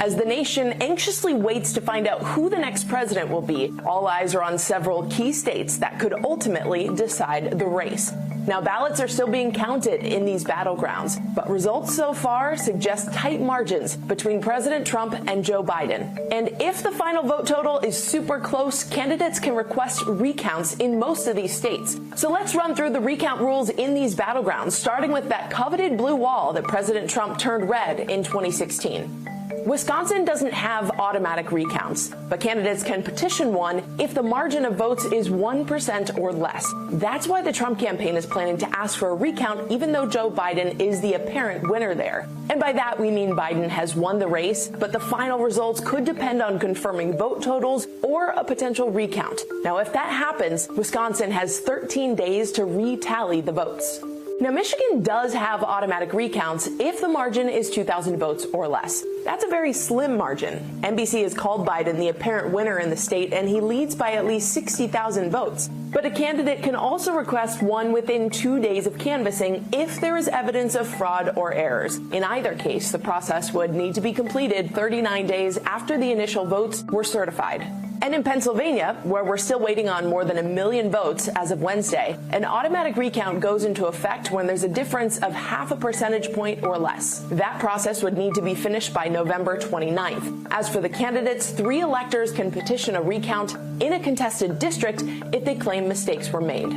As the nation anxiously waits to find out who the next president will be, all eyes are on several key states that could ultimately decide the race. Now, ballots are still being counted in these battlegrounds, but results so far suggest tight margins between President Trump and Joe Biden. And if the final vote total is super close, candidates can request recounts in most of these states. So let's run through the recount rules in these battlegrounds, starting with that coveted blue wall that President Trump turned red in 2016. Wisconsin doesn't have automatic recounts, but candidates can petition one if the margin of votes is 1% or less. That's why the Trump campaign is planning to ask for a recount, even though Joe Biden is the apparent winner there. And by that, we mean Biden has won the race, but the final results could depend on confirming vote totals or a potential recount. Now, if that happens, Wisconsin has 13 days to retally the votes. Now, Michigan does have automatic recounts if the margin is 2,000 votes or less. That's a very slim margin. NBC has called Biden the apparent winner in the state, and he leads by at least 60,000 votes. But a candidate can also request one within 2 days of canvassing if there is evidence of fraud or errors. In either case, the process would need to be completed 39 days after the initial votes were certified. And in Pennsylvania, where we're still waiting on more than 1 million votes as of Wednesday, an automatic recount goes into effect when there's a difference of half a percentage point or less. That process would need to be finished by November 29th. As for the candidates, 3 electors can petition a recount in a contested district if they claim mistakes were made.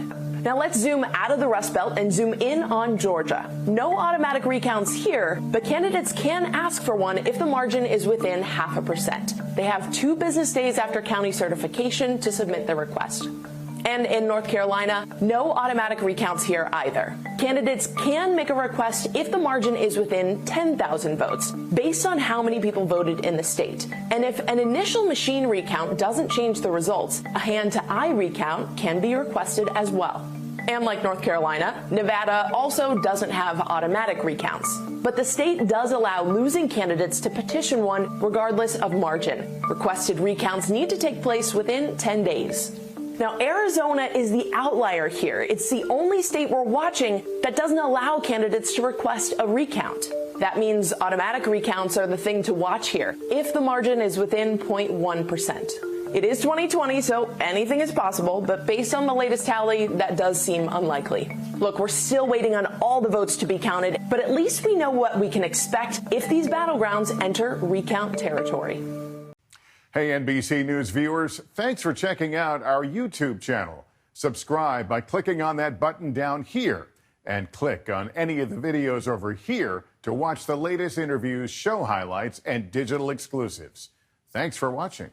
Now let's zoom out of the Rust Belt and zoom in on Georgia. No automatic recounts here, but candidates can ask for one if the margin is within 0.5%. They have 2 business days after county certification to submit their request. And in North Carolina, no automatic recounts here either. Candidates can make a request if the margin is within 10,000 votes, based on how many people voted in the state. And if an initial machine recount doesn't change the results, a hand-to-eye recount can be requested as well. And like North Carolina, Nevada also doesn't have automatic recounts. But the state does allow losing candidates to petition one regardless of margin. Requested recounts need to take place within 10 days. Now, Arizona is the outlier here. It's the only state we're watching that doesn't allow candidates to request a recount. That means automatic recounts are the thing to watch here if the margin is within 0.1%. It is 2020, so anything is possible, but based on the latest tally, that does seem unlikely. Look, we're still waiting on all the votes to be counted, but at least we know what we can expect if these battlegrounds enter recount territory. Hey, NBC News viewers, thanks for checking out our YouTube channel. Subscribe by clicking on that button down here and click on any of the videos over here to watch the latest interviews, show highlights, and digital exclusives. Thanks for watching.